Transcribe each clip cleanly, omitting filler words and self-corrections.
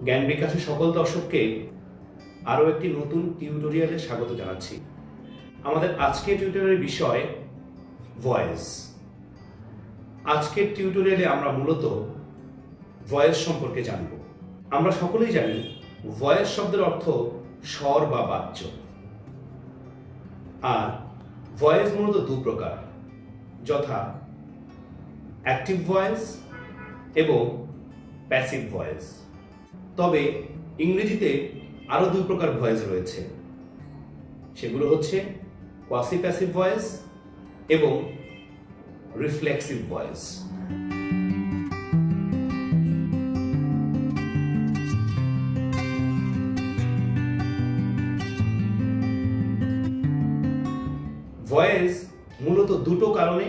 জ্ঞান বিকাশের সকল দর্শককে আরও একটি নতুন টিউটোরিয়ালে স্বাগত জানাচ্ছি। আমাদের আজকের টিউটোরিয়ালের বিষয় ভয়েস। আজকের টিউটোরিয়ালে আমরা মূলত ভয়েস সম্পর্কে জানব। আমরা সকলেই জানি ভয়েস শব্দের অর্থ স্বর বা বাচ্য। আর ভয়েস মূলত দু প্রকার, যথা অ্যাক্টিভ ভয়েস এবং প্যাসিভ ভয়েস। তবে ইংরেজিতে আরও দুই প্রকার ভয়েস রয়েছে, সেগুলো হচ্ছে কোয়াসি প্যাসিভ ভয়েস এবং রিফ্লেক্সিভ ভয়েস। ভয়েস মূলত দুটো কারণে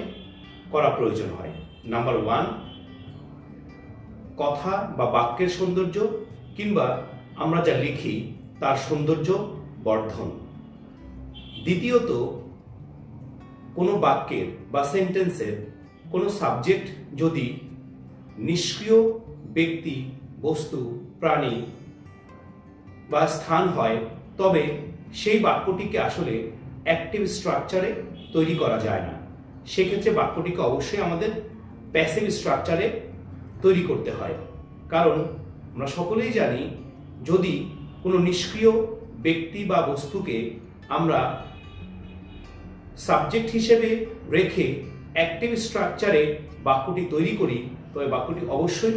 করা প্রয়োজন হয়। নাম্বার 1, কথা বা বাক্যের সৌন্দর্য কিংবা আমরা যা লিখি তার সৌন্দর্য বর্ধন। দ্বিতীয়ত, কোনো বাক্যের বা সেন্টেন্সের কোনো সাবজেক্ট যদি নিষ্ক্রিয় ব্যক্তি, বস্তু, প্রাণী বা স্থান হয়, তবে সেই বাক্যটিকে আসলে অ্যাক্টিভ স্ট্রাকচারে তৈরি করা যায় না। সেক্ষেত্রে বাক্যটিকে অবশ্যই আমাদের প্যাসিভ স্ট্রাকচারে তৈরি করতে হয়। কারণ আমরা সকলেই জানি, যদি কোনো নিষ্ক্রিয় ব্যক্তি বা বস্তুকে আমরা সাবজেক্ট হিসেবে রেখে অ্যাক্টিভ স্ট্রাকচারে বাক্যটি তৈরি করি, তবে বাক্যটি অবশ্যই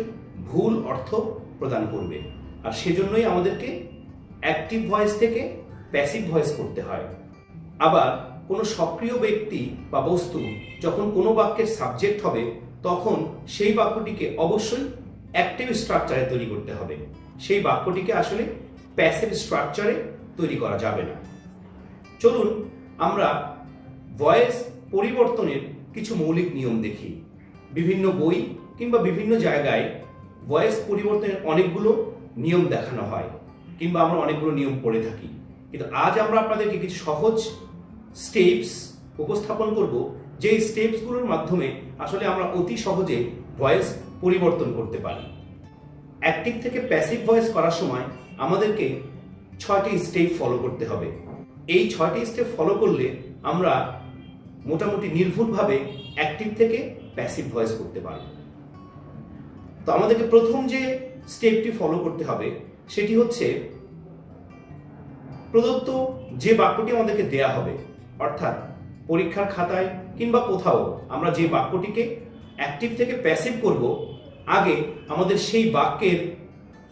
ভুল অর্থ প্রদান করবে। আর সেজন্যই আমাদেরকে অ্যাক্টিভ ভয়েস থেকে প্যাসিভ ভয়েস করতে হয়। আবার কোনো সক্রিয় ব্যক্তি বা বস্তু যখন কোনো বাক্যের সাবজেক্ট হবে, তখন সেই বাক্যটিকে অবশ্যই অ্যাক্টিভ স্ট্রাকচারে তৈরি করতে হবে। সেই বাক্যটিকে আসলে প্যাসিভ স্ট্রাকচারে তৈরি করা যাবে না। চলুন আমরা ভয়েস পরিবর্তনের কিছু মৌলিক নিয়ম দেখি। বিভিন্ন বই কিংবা বিভিন্ন জায়গায় ভয়েস পরিবর্তনের অনেকগুলো নিয়ম দেখানো হয়, কিংবা আমরা অনেকগুলো নিয়ম পড়ে থাকি। কিন্তু আজ আমরা আপনাদেরকে কিছু সহজ স্টেপস উপস্থাপন করব, যেই স্টেপসগুলোর মাধ্যমে আসলে আমরা অতি সহজে ভয়েস পরিবর্তন করতে পারি। অ্যাক্টিভ থেকে প্যাসিভ ভয়েস করার সময় আমাদেরকে 6টি স্টেপ ফলো করতে হবে। এই 6টি স্টেপ ফলো করলে আমরা মোটামুটি নির্ভুলভাবে অ্যাক্টিভ থেকে প্যাসিভ ভয়েস করতে পারব। তো আমাদেরকে প্রথম যে স্টেপটি ফলো করতে হবে সেটি হচ্ছে, প্রদত্ত যে বাক্যটি আমাদেরকে দেয়া হবে, অর্থাৎ পরীক্ষার খাতায় কিংবা কোথাও আমরা যে বাক্যটিকে অ্যাক্টিভ থেকে প্যাসিভ করব, আগে আমাদের সেই বাক্যের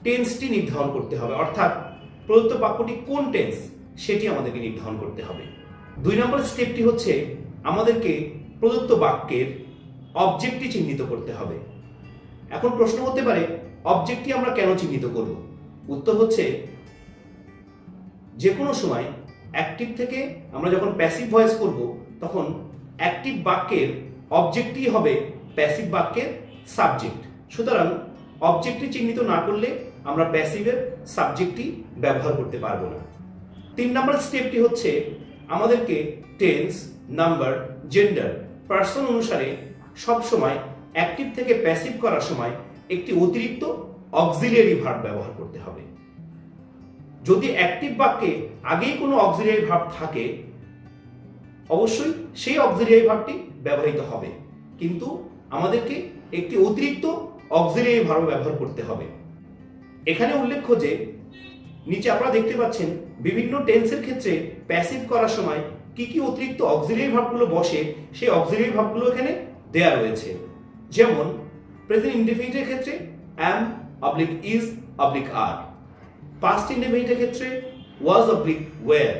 টেন্সটি নির্ধারণ করতে হবে। অর্থাৎ প্রদত্ত বাক্যটি কোন টেন্স সেটি আমাদেরকে নির্ধারণ করতে হবে। 2 নম্বর স্টেপটি হচ্ছে, আমাদেরকে প্রদত্ত বাক্যের অবজেক্টটি চিহ্নিত করতে হবে। এখন প্রশ্ন হতে পারে, অবজেক্টটি আমরা কেন চিহ্নিত করব? উত্তর হচ্ছে, যে কোনো সময় অ্যাক্টিভ থেকে আমরা যখন প্যাসিভ ভয়েস করব, তখন অ্যাক্টিভ বাক্যের অবজেক্টই হবে প্যাসিভ বাক্যের সাবজেক্ট। সুতরাং অবজেক্টটি চিহ্নিত না করলে আমরা প্যাসিভের সাবজেক্টটি ব্যবহার করতে পারবো না। 3 নম্বর স্টেপটি হচ্ছে, আমাদেরকে টেন্স, নাম্বার, জেন্ডার, পার্সন অনুসারে সবসময় অ্যাক্টিভ থেকে প্যাসিভ করার সময় একটি অতিরিক্ত অক্সিলিয়ারি ভার্ব ব্যবহার করতে হবে। যদি অ্যাক্টিভ বাক্যে আগেই কোনো অক্সিলিয়ারি ভার্ব থাকে, অবশ্যই সেই অক্সিলিয়ারি ভার্বটি ব্যবহৃত হবে, কিন্তু আমাদেরকে একটি অতিরিক্ত অক্সিলিয়ারি ভার্ব ব্যবহার করতে হবে। এখানে উল্লেখ্য যে, নিচে আপনারা দেখতে পাচ্ছেন বিভিন্ন টেন্সের ক্ষেত্রে প্যাসিভ করার সময় কি কি অতিরিক্ত অক্সিলিয়ারি ভার্বগুলো বসে, সেই অক্সিলিয়ারি ভার্বগুলো এখানে দেয়া রয়েছে। যেমন প্রেজেন্ট ইনডেফিনিটের ক্ষেত্রে am / is / are, পাস্ট ইনডেফিনিটের ক্ষেত্রে was / were,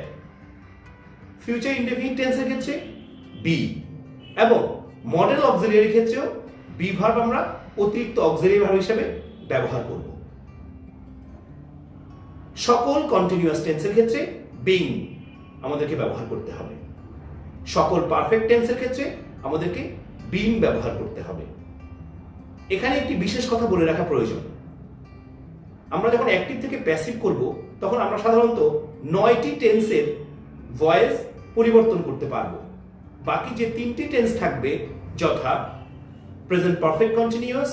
ফিউচার ইনডেফিনিট টেন্সের ক্ষেত্রে be, এবং মডেল অক্সিলিয়ারি ক্ষেত্রেও be ভার্ব আমরা অতিরিক্ত অক্সিলিয়ারি ভার্ব হিসেবে ব্যবহার করব। সকল কন্টিনিউয়াস টেন্সের ক্ষেত্রে being আমাদেরকে ব্যবহার করতে হবে। সকল পারফেক্ট টেন্সের ক্ষেত্রে আমাদেরকে being ব্যবহার করতে হবে। এখানে একটি বিশেষ কথা বলে রাখা প্রয়োজন। আমরা যখন অ্যাক্টিভ থেকে প্যাসিভ করব, তখন আমরা সাধারণত 9টি টেন্সের ভয়েস পরিবর্তন করতে পারব। বাকি যে 3টি টেন্স থাকবে, যথা present perfect continuous,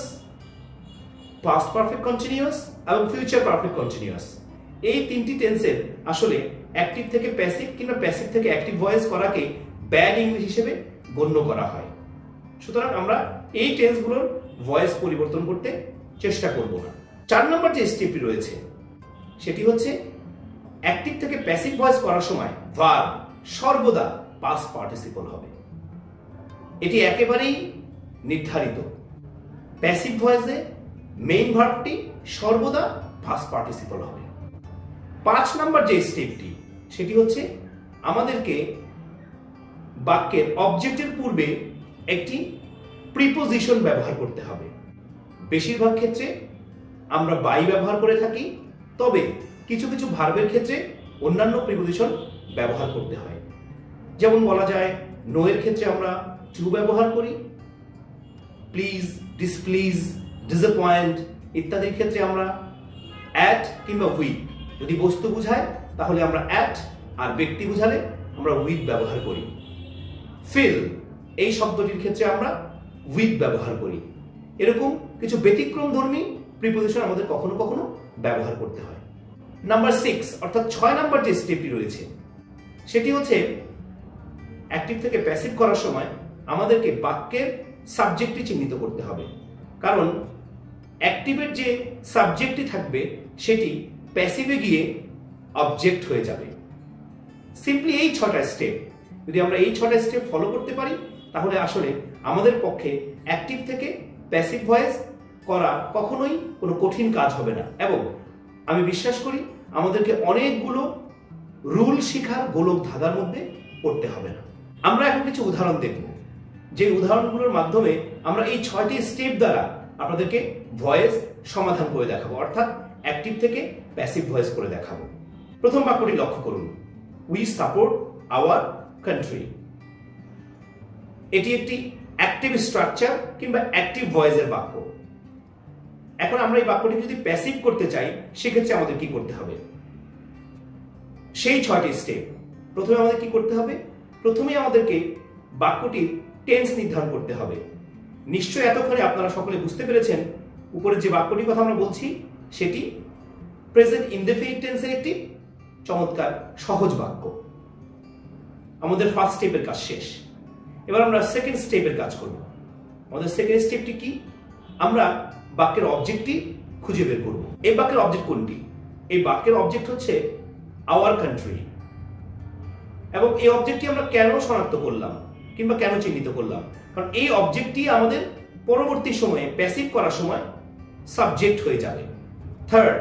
past perfect continuous এবং ফিউচার পারফেক্ট কন্টিনিউয়াস। এই তিনটি টেন্সের আসলে অ্যাক্টিভ থেকে প্যাসিভ কিংবা প্যাসিভ থেকে অ্যাক্টিভ ভয়েস করাকে ব্যাড ইংলিশ হিসেবে গণ্য করা হয়। সুতরাং আমরা এই টেন্সগুলোর ভয়েস পরিবর্তন করতে চেষ্টা করব না। 4 নম্বর যে স্টেপটি রয়েছে সেটি হচ্ছে অ্যাক্টিভ থেকে প্যাসিভ ভয়েস করার সময় ভার্ব সর্বদা পাস্ট পার্টিসিপল হবে। এটি একেবারেই নির্ধারিত। প্যাসিভ ভয়েসে মেইন ভার্বটি সর্বদা পাস্ট পার্টিসিপল হবে। 5 নম্বর যে স্টেপটি সেটি হচ্ছে আমাদেরকে বাক্যের অবজেক্টের পূর্বে একটি প্রিপোজিশন ব্যবহার করতে হবে। বেশিরভাগ ক্ষেত্রে আমরা বাই ব্যবহার করে থাকি, তবে কিছু কিছু ভার্বের ক্ষেত্রে অন্যান্য প্রিপোজিশন ব্যবহার করতে হয়। যেমন বলা যায় নো এর ক্ষেত্রে আমরা টু ব্যবহার করি, প্লিজ, ডিসপ্লিজ, ডিসঅ্যাপয়েন্ট ইত্যাদির ক্ষেত্রে আমরা অ্যাট কিংবা উইথ। যদি বস্তু বোঝায় তাহলে আমরা অ্যাট, আর ব্যক্তি বোঝালে আমরা উইথ ব্যবহার করি। ফিল এই শব্দটির ক্ষেত্রে আমরা উইথ ব্যবহার করি। এরকম কিছু ব্যতিক্রমধর্মী প্রিপোজিশন আমাদের কখনো কখনো ব্যবহার করতে হয়। নাম্বার 6 অর্থাৎ 6 নম্বর যে স্টেপটি রয়েছে সেটি হচ্ছে অ্যাক্টিভ থেকে প্যাসিভ করার সময় আমাদেরকে বাক্যের সাবজেক্টটি চিহ্নিত করতে হবে। কারণ অ্যাক্টিভের যে সাবজেক্টটি থাকবে সেটি প্যাসিভে গিয়ে অবজেক্ট হয়ে যাবে। সিম্পলি এই 6টা স্টেপ যদি আমরা এই 6টা স্টেপ ফলো করতে পারি তাহলে আসলে আমাদের পক্ষে অ্যাক্টিভ থেকে প্যাসিভ ভয়েস করা কখনোই কোনো কঠিন কাজ হবে না, এবং আমি বিশ্বাস করি আমাদেরকে অনেকগুলো রুল শেখার গোলক ধাঁধার মধ্যে পড়তে হবে না। আমরা এখন কিছু উদাহরণ দেখব, যে উদাহরণগুলোর মাধ্যমে আমরা এই 6টি স্টেপ দ্বারা আপনাদেরকে ভয়েস সমাধান করে দেখাবো, অর্থাৎ অ্যাক্টিভ থেকে প্যাসিভ ভয়েস করে দেখাবো। প্রথম বাক্যটি লক্ষ্য করুন, উই সাপোর্ট আওয়ার কান্ট্রি। এটি একটি অ্যাক্টিভ স্ট্রাকচার কিংবা অ্যাক্টিভ ভয়েসের বাক্য। এখন আমরা এই বাক্যটি যদি প্যাসিভ করতে চাই সেক্ষেত্রে আমাদের কি করতে হবে? সেই 6টি স্টেপ। প্রথমে আমাদের কি করতে হবে? প্রথমেই আমাদেরকে বাক্যটির টেন্স নির্ধারণ করতে হবে। নিশ্চয়ই এতক্ষণে আপনারা সকলে বুঝতে পেরেছেন উপরে যে বাক্যটির কথা আমরা বলছি সেটি প্রেজেন্ট ইনডেফিনিট টেন্সের একটি চমৎকার সহজ বাক্য। আমাদের ফার্স্ট স্টেপের কাজ শেষ। এবার আমরা সেকেন্ড স্টেপের কাজ করব। আমাদের সেকেন্ড স্টেপটি কি? আমরা বাক্যের অবজেক্টটি খুঁজে বের করব। এই বাক্যের অবজেক্ট কোনটি? এই বাক্যের অবজেক্ট হচ্ছে আওয়ার কান্ট্রি। এবং এই অবজেক্টটি আমরা কেন শনাক্ত করলাম কিংবা কেন চিহ্নিত করলাম? কারণ এই অবজেক্টটি আমাদের পরবর্তী সময়ে প্যাসিভ করার সময় সাবজেক্ট হয়ে যাবে। থার্ড,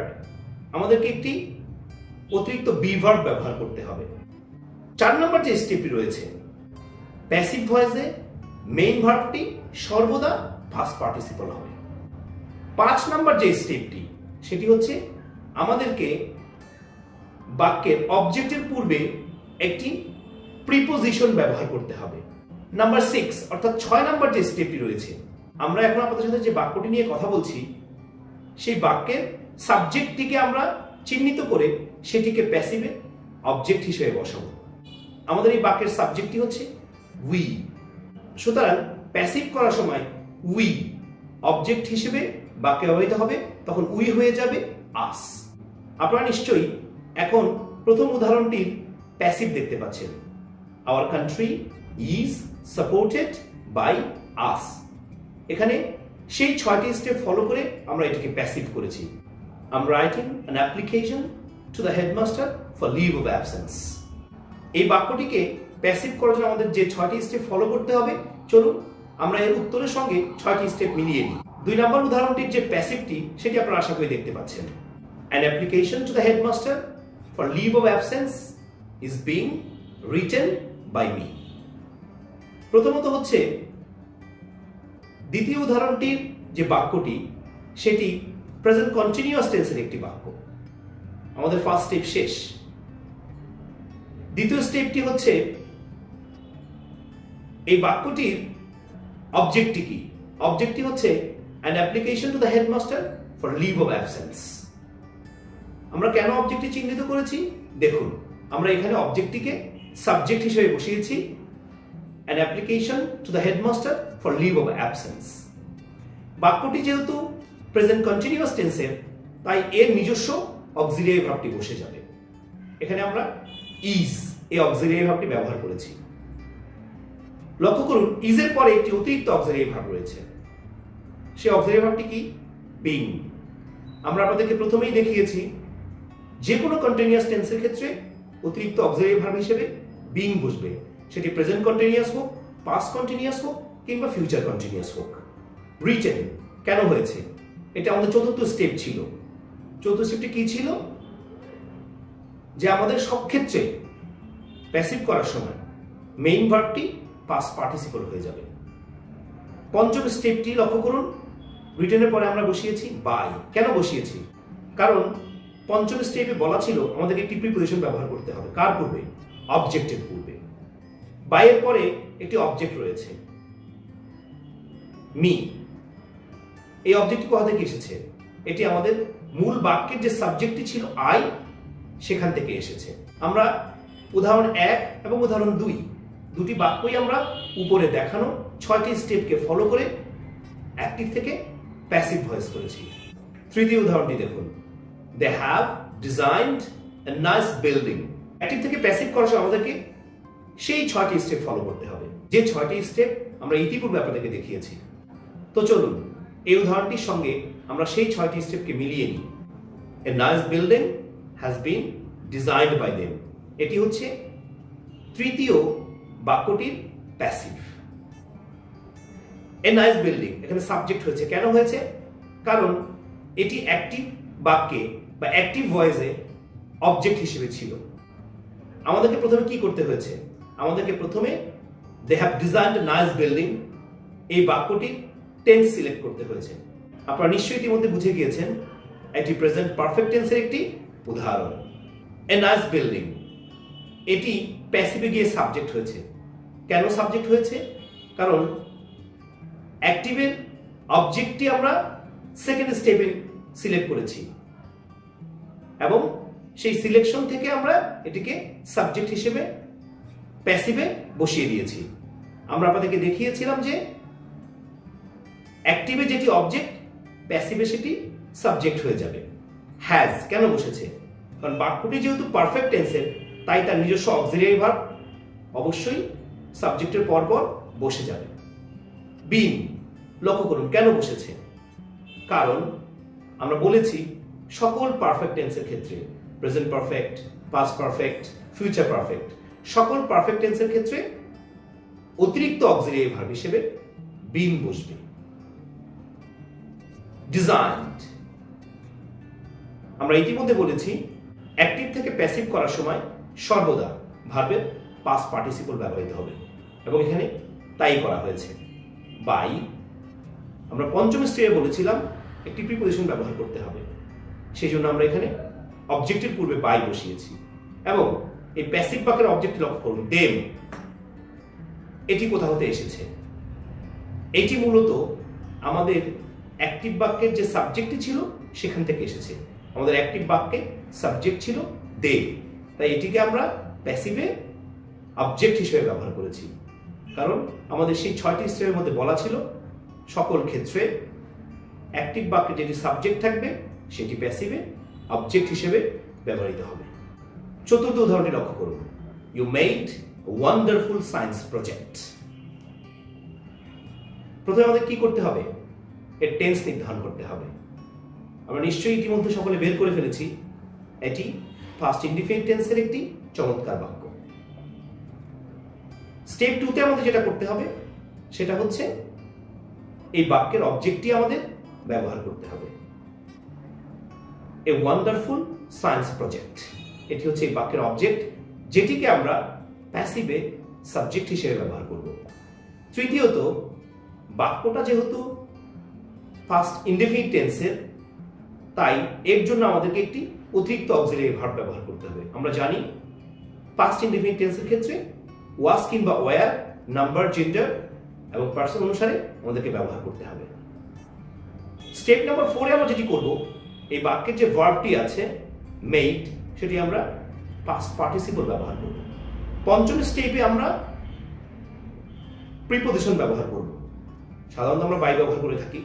আমাদেরকে একটি অতিরিক্ত বি ভার্ব ব্যবহার করতে হবে। 4 নম্বর যে স্টেপটি রয়েছে, প্যাসিভ ভয়েসে মেইন ভার্বটি সর্বদা পাস্ট পার্টিসিপল হবে। 5 নম্বর যে স্টেপটি সেটি হচ্ছে আমাদেরকে বাক্যের অবজেক্টের পূর্বে একটি প্রিপোজিশন ব্যবহার করতে হবে। নাম্বার 6 অর্থাৎ 6 নম্বর যে স্টেপটি রয়েছে, আমরা এখন আপনাদের সাথে যে বাক্যটি নিয়ে কথা বলছি সেই বাক্যের সাবজেক্টটিকে আমরা চিহ্নিত করে সেটিকে প্যাসিভে অবজেক্ট হিসেবে বসাবো। আমাদের এই বাক্যের সাবজেক্টটি হচ্ছে উই। সুতরাং প্যাসিভ করার সময় উই অবজেক্ট হিসেবে বাক্যে ব্যবহৃত হবে, তখন উই হয়ে যাবে আস। আপনারা নিশ্চয়ই এখন প্রথম উদাহরণটির প্যাসিভ দেখতে পাচ্ছেন, our country is supported by us. এখানে সেই 6টি স্টেপ ফলো করে আমরা এটাকে প্যাসিভ করেছি। I am writing an application to the headmaster for leave of absence. এই বাক্যটিকে প্যাসিভ করার জন্য আমাদের যে 6টি স্টেপ ফলো করতে হবে, চলুন আমরা এর উত্তরের সঙ্গে 6টি স্টেপ মিলিয়ে নিই। 2 নম্বর উদাহরণটির যে প্যাসিভটি সেটি আপনারা আশা করি দেখতে পাচ্ছেন। An application to the headmaster for leave of absence is being written by me. প্রথমত হচ্ছে দ্বিতীয় উদাহরণটির যে বাক্যটি সেটি প্রেজেন্ট কন্টিনিউয়াস টেন্সের একটি বাক্য। আমাদের ফার্স্ট স্টেপ শেষ। দ্বিতীয় স্টেপটি হচ্ছে এই বাক্যটির অবজেক্টটি কি? অবজেক্টটি হচ্ছে an application to the headmaster for leave of absence. আমরা কেন অবজেক্টটি চিহ্নিত করেছি? দেখুন, আমরা এখানে অবজেক্টটিকে সাবজেক্ট হিসেবে বসিয়েছি, an application to the headmaster for leave of absence. বাক্যটি যেহেতু প্রেজেন্ট কন্টিনিউয়াস টেন্সের, তাই এর নিজস্ব অক্সিলিয়ারি ভার্বটি বসে যাবে। এখানে আমরা ইজ এই অক্সিলিয়ারি ভার্বটি ব্যবহার করেছি। লক্ষ্য করুন, ইজের পরে একটি অতিরিক্ত অক্সিলিয়ারি ভার্ব রয়েছে। সেই অক্সিলিয়ারি ভার্বটি কি? বিং। আমরা আপনাদেরকে প্রথমেই দেখিয়েছি যে কোনো কন্টিনিউয়াস টেন্সের ক্ষেত্রে অতিরিক্ত অক্সিলিয়ারি ভার্ব হিসেবে বিং বসবে, সেটি প্রেজেন্ট কন্টিনিউয়াস হোক, পাস্ট কন্টিনিউয়াস হোক কিংবা ফিউচার কন্টিনিউয়াস হোক। রিটেন কেন হয়েছে? এটা আমাদের চতুর্থ স্টেপ ছিল। চতুর্থ স্টেপটি কি ছিল? যে আমাদের সব ক্ষেত্রে প্যাসিভ করার সময় মেইন ভার্বটি পাস্ট পার্টিসিপল হয়ে যাবে। পঞ্চম স্টেপটি লক্ষ্য করুন, রিটেনের পরে আমরা বসিয়েছি বাই। কেন বসিয়েছি? কারণ পঞ্চম স্টেপে বলা ছিল আমাদেরকে একটি প্রিপোজিশন ব্যবহার করতে হবে। কার পূর্বে? অবজেক্টের পূর্বে। বাইয়ের পরে একটি অবজেক্ট রয়েছে, মি। এই অবজেক্টটি কোথা থেকে এসেছে? এটি আমাদের মূল বাক্যের যে সাবজেক্টটি ছিল আই, সেখান থেকে এসেছে। আমরা উদাহরণ 1 এবং উদাহরণ 2 দুটি বাক্যই আমরা উপরে দেখানো 6টি স্টেপকে ফলো করে অ্যাক্টিভ থেকে প্যাসিভ ভয়েস করেছি। তৃতীয় উদাহরণটি দেখুন, they have designed a nice building. Active থেকে প্যাসিভ করার সময় আমাদেরকে সেই 6টি স্টেপ ফলো করতে হবে, যে 6টি স্টেপ আমরা ইতিপূর্বে আপনাদেরকে দেখিয়েছি। তো চলুন এই উদাহরণটির সঙ্গে আমরা সেই 6টি স্টেপকে মিলিয়ে নিই। A nice building has been designed by them. এটি হচ্ছে তৃতীয় বাক্যটির প্যাসিভ। এ নাইস বিল্ডিং এখানে সাবজেক্ট হয়েছে। কেন হয়েছে? কারণ এটি অ্যাক্টিভ বাক্যে বা অ্যাক্টিভ ভয়েসে অবজেক্ট হিসেবে ছিল। আমাদেরকে প্রথমে কি করতে হয়েছে? আমাদেরকে প্রথমে they have designed a nice building এই বাক্যটির টেন্স সিলেক্ট করতে হয়েছে। আপনারা নিশ্চয়ই ইতিমধ্যে বুঝে গিয়েছেন এটি প্রেজেন্ট পারফেক্ট টেন্সের একটি উদাহরণ। এ নাইস বিল্ডিং এটি প্যাসিভে গিয়ে সাবজেক্ট হয়েছে। কেন সাবজেক্ট হয়েছে? কারণ অ্যাক্টিভের অবজেক্টটি আমরা সেকেন্ড স্টেপে সিলেক্ট করেছি এবং সেই সিলেকশন থেকে আমরা এটিকে সাবজেক্ট হিসেবে প্যাসিভে বসিয়ে দিয়েছি। আমরা আপনাদেরকে দেখিয়েছিলাম যে অ্যাক্টিভে যেটি অবজেক্ট, প্যাসিভে সেটি সাবজেক্ট হয়ে যাবে। হ্যাজ কেন বসেছে? কারণ বাক্যটি যেহেতু পারফেক্ট টেন্সের, তাই তার নিজস্ব অক্সিলিয়ারি ভার্ব অবশ্যই সাবজেক্টের পরপর বসে যাবে। বিন লক্ষ্য করুন কেন বসেছে? কারণ আমরা বলেছি সকল পারফেক্ট টেন্সের ক্ষেত্রে, present perfect, past perfect, future perfect, সকল পারফেক্ট টেন্সের ক্ষেত্রে অতিরিক্ত অক্সিলিয়ারি ভার্ব হিসেবে বিন বসবে। ডিজাইনড আমরা ইতিমধ্যে বলেছি অ্যাক্টিভ থেকে প্যাসিভ করার সময় সর্বদা ভার্বের পাস্ট পার্টিসিপল ব্যবহৃত হবে এবং এখানে তাই করা হয়েছে। বাই আমরা পঞ্চম স্টেপে বলেছিলাম একটি প্রিপোজিশন ব্যবহার করতে হবে, সেই জন্য আমরা এখানে অবজেক্টের পূর্বে বাই বসিয়েছি এবং এই প্যাসিভ বাক্যের অবজেক্টটি লক্ষ্য করুন, দেম। এটি কোথা হতে এসেছে? এটি মূলত আমাদের অ্যাক্টিভ বাক্যের যে সাবজেক্টটি ছিল সেখান থেকে এসেছে। আমাদের অ্যাক্টিভ বাক্যে সাবজেক্ট ছিল দে, তাই এটিকে আমরা প্যাসিভে অবজেক্ট হিসেবে ব্যবহার করেছি। কারণ আমাদের সেই 6টি স্টেপের মধ্যে বলা ছিল সকল ক্ষেত্রে অ্যাক্টিভ বাক্যে যেটি সাবজেক্ট থাকবে সেটি প্যাসিভে অবজেক্ট হিসেবে ব্যবহৃত হবে। চতুর্থ উদাহরণটি লক্ষ্য করুন, you made wonderful science project. প্রথমে আমাদের কি করতে হবে? এর টেন্স নির্ধারণ করতে হবে। আমরা নিশ্চয়ই ইতিমধ্যে সকলে বের করে ফেলেছি এটি ফার্স্ট ইনডিফিনিট টেন্সের একটি চমৎকার বাক্য। স্টেপ 2তে আমাদের যেটা করতে হবে সেটা হচ্ছে এই বাক্যের অবজেক্টটি আমাদের ব্যবহার করতে হবে। এ ওয়ান্ডারফুল সায়েন্স প্রজেক্ট এটি হচ্ছে এই বাক্যের অবজেক্ট, যেটিকে আমরা প্যাসিভে সাবজেক্ট হিসেবে ব্যবহার করব। তৃতীয়ত, বাক্যটা যেহেতু ফার্স্ট ইনডিফিনিট টেন্সের, তাই এর জন্য আমাদেরকে একটি অতিরিক্ত অক্সিলিয়ারি ভার্ব ব্যবহার করতে হবে। আমরা জানি ফার্স্ট ইনডিফিনিট টেন্সের ক্ষেত্রে ওয়াজ কিংবা ওয়্যার নাম্বার, জেন্ডার এবং পার্সন অনুসারে আমাদেরকে ব্যবহার করতে হবে। স্টেপ নাম্বার 4-এ আমরা যেটি করব, এই বাক্যের যে ভার্বটি আছে মেড, সেটি আমরা পাস্ট পার্টিসিপল ব্যবহার করব। পঞ্চম স্টেপে আমরা প্রিপোজিশন ব্যবহার করব। সাধারণত আমরা বাই ব্যবহার করে থাকি।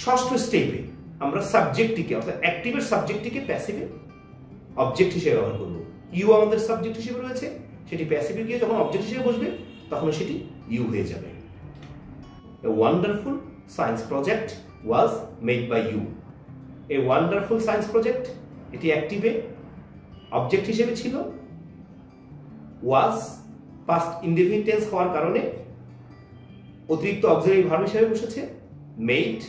ষষ্ঠ স্টেপে আমরা সাবজেক্টটিকে অর্থাৎ অ্যাক্টিভের সাবজেক্টটিকে প্যাসিভে অবজেক্ট হিসেবে ব্যবহার করব। ইউ আমাদের সাবজেক্ট হিসেবে রয়েছে, সেটি প্যাসিভে গিয়ে যখন অবজেক্ট হিসেবে বসবে তখন সেটি ইউ হয়ে যাবে। A wonderful science project was made by you. A wonderful science project, এটি অ্যাক্টিভে অবজেক্ট হিসেবে ছিল। ওয়াজ পাস্ট ইনডেফিনিট টেন্স হওয়ার কারণে অতিরিক্ত অক্সিলারি ভার্ব হিসেবে বসেছে। মেড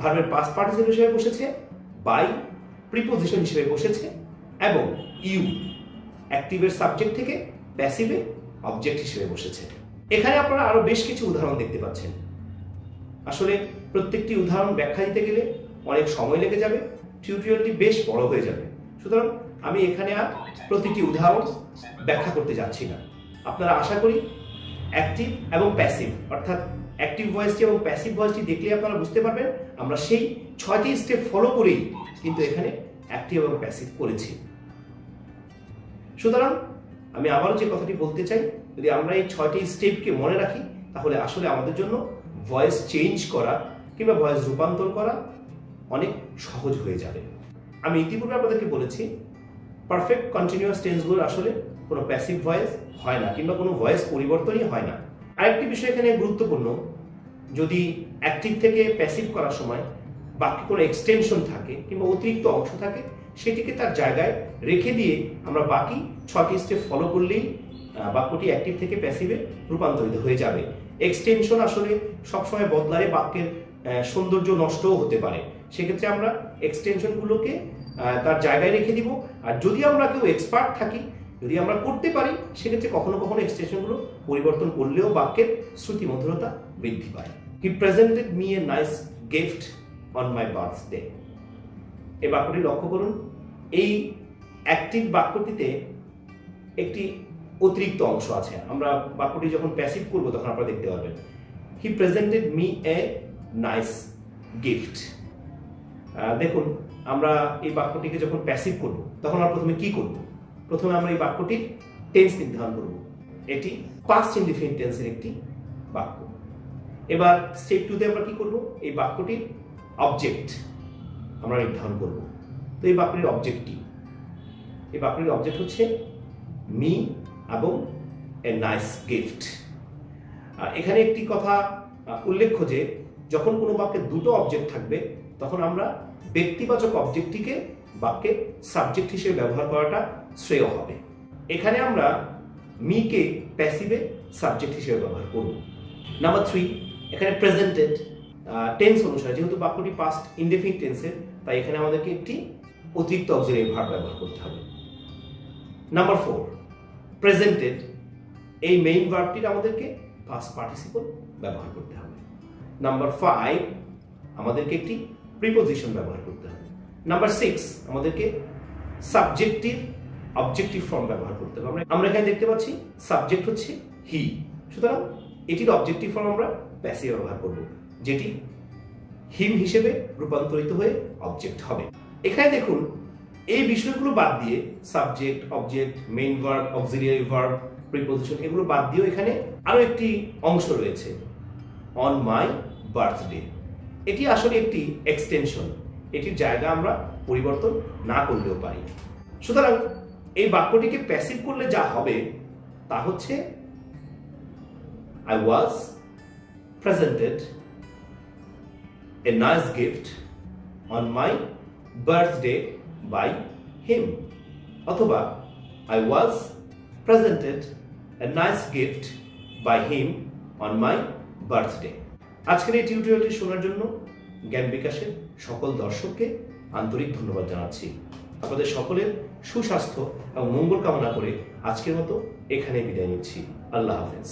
ভার্বের পাস্ট পার্টিসিপল হিসেবে বসেছে। বাই প্রিপোজিশন হিসেবে বসেছে এবং ইউ অ্যাক্টিভের সাবজেক্ট থেকে প্যাসিভে অবজেক্ট হিসেবে বসেছে। এখানে আপনারা আরো বেশ কিছু উদাহরণ দেখতে পাচ্ছেন। আসলে প্রত্যেকটি উদাহরণ ব্যাখ্যা দিতে গেলে অনেক সময় লেগে যাবে, টিউটোরিয়ালটি বেশ বড় হয়ে যাবে। সুতরাং আমি এখানে আর প্রতিটি উদাহরণ ব্যাখ্যা করতে যাচ্ছি না। আপনারা আশা করি অ্যাক্টিভ এবং প্যাসিভ অর্থাৎ অ্যাক্টিভ ভয়েসটি এবং প্যাসিভ ভয়েসটি দেখলে আপনারা বুঝতে পারবেন আমরা সেই 6টি স্টেপ ফলো করেই কিন্তু এখানে অ্যাক্টিভ এবং প্যাসিভ করেছি। সুতরাং আমি আবারও যে কথাটি বলতে চাই, যদি আমরা এই 6টি স্টেপকে মনে রাখি তাহলে আসলে আমাদের জন্য ভয়েস চেঞ্জ করা কিংবা ভয়েস রূপান্তর করা অনেক সহজ হয়ে যাবে। আমি ইতিপূর্বে আপনাদেরকে বলেছি পারফেক্ট কন্টিনিউয়াস টেন্সগুলো আসলে কোনো প্যাসিভ ভয়েস হয় না কিংবা কোনো ভয়েস পরিবর্তনই হয় না। আরেকটি বিষয় এখানে গুরুত্বপূর্ণ, যদি অ্যাক্টিভ থেকে প্যাসিভ করার সময় বাক্যে কোনো এক্সটেনশন থাকে কিংবা অতিরিক্ত অংশ থাকে সেটিকে তার জায়গায় রেখে দিয়ে আমরা বাকি 6টি স্টেপ ফলো করলেই বাক্যটি অ্যাক্টিভ থেকে প্যাসিভে রূপান্তরিত হয়ে যাবে। এক্সটেনশন আসলে সবসময় বদলালে বাক্যের সৌন্দর্য নষ্টও হতে পারে, সেক্ষেত্রে আমরা এক্সটেনশনগুলোকে তার জায়গায় রেখে দিব। আর যদি আমরা কেউ এক্সপার্ট থাকি, যদি আমরা করতে পারি, সেক্ষেত্রে কখনো কখনো এক্সটেনশনগুলো পরিবর্তন করলেও বাক্যের শ্রুতিমধুরতা বৃদ্ধি পায়। হি presented me a nice gift on my birthday. এই বাক্যটি লক্ষ্য করুন, এই অ্যাক্টিভ বাক্যটিতে একটি অতিরিক্ত অংশ আছে। আমরা বাক্যটি যখন প্যাসিভ করব তখন আপনারা দেখতে পাবেন হি presented me a nice gift. দেখুন, আমরা এই বাক্যটিকে যখন প্যাসিভ করব তখন আমরা প্রথমে কি করব? প্রথমে আমরা এই বাক্যটির টেন্স নির্ধারণ করব। এটি পাস্ট ইনডিফিনিট টেন্সের একটি বাক্য। এবার স্টেপ 2তে আমরা কি করব? এই বাক্যটির অবজেক্ট আমরা নির্ধারণ করব। তো এই বাক্যটির অবজেক্ট কি? এই বাক্যটির অবজেক্ট হচ্ছে মি এবং এ নাইস গিফট। এখানে একটি কথা উল্লেখ্য যে যখন কোনো বাক্যে দুটো অবজেক্ট থাকবে তখন আমরা ব্যক্তিবাচক অবজেক্টটিকে বাক্যের সাবজেক্ট হিসেবে ব্যবহার করাটা শ্রেয় হবে। এখানে আমরা মিকে প্যাসিভে সাবজেক্ট হিসেবে ব্যবহার করব। নাম্বার 3, এখানে প্রেজেন্টেড টেন্স অনুসারে যেহেতু বাক্যটি পাস্ট ইনডেফিনিট টেন্সের, তাই এখানে আমাদেরকে একটি অতিরিক্ত অক্সিলারি ভার্ব ব্যবহার করতে হবে। নাম্বার 4, প্রেজেন্টেড এই মেইন ভার্বটির আমাদেরকে পাস্ট পার্টিসিপল ব্যবহার করতে হবে। নাম্বার 5, আমাদেরকে একটি প্রিপোজিশন ব্যবহার করতে হবে। নাম্বার 6, আমাদেরকে সাবজেক্টিভ অবজেক্টিভ ফর্ম ব্যবহার করতে হবে। আমরা এখানে দেখতে পাচ্ছি সাবজেক্ট হচ্ছে হি, সুতরাং এটির অবজেক্টিভ ফর্ম আমরা প্যাসিভ ব্যবহার করব, যেটি হিম হিসেবে রূপান্তরিত হয়ে অবজেক্ট হবে। এখানে দেখুন, এই বিষয়গুলো বাদ দিয়ে subject, object, main verb, auxiliary verb, preposition এগুলো বাদ দিয়েও এখানে আরো একটি অংশ রয়েছে, অন মাই বার্থডে। এটি আসলে একটি এক্সটেনশন, এটির জায়গা আমরা পরিবর্তন না করলেও পারি। সুতরাং এই বাক্যটিকে প্যাসিভ করলে যা হবে তা হচ্ছে I was presented a nice gift on my birthday by him, অথবা I was presented a nice gift by him on my birthday. আজকের এই টিউটোরিয়ালটি শোনার জন্য জ্ঞান বিকাশের সকল দর্শককে আন্তরিক ধন্যবাদ জানাচ্ছি। আপনাদের সকলের সুস্বাস্থ্য এবং মঙ্গল কামনা করে আজকের মতো এখানে বিদায় নিচ্ছি। আল্লাহ হাফেজ।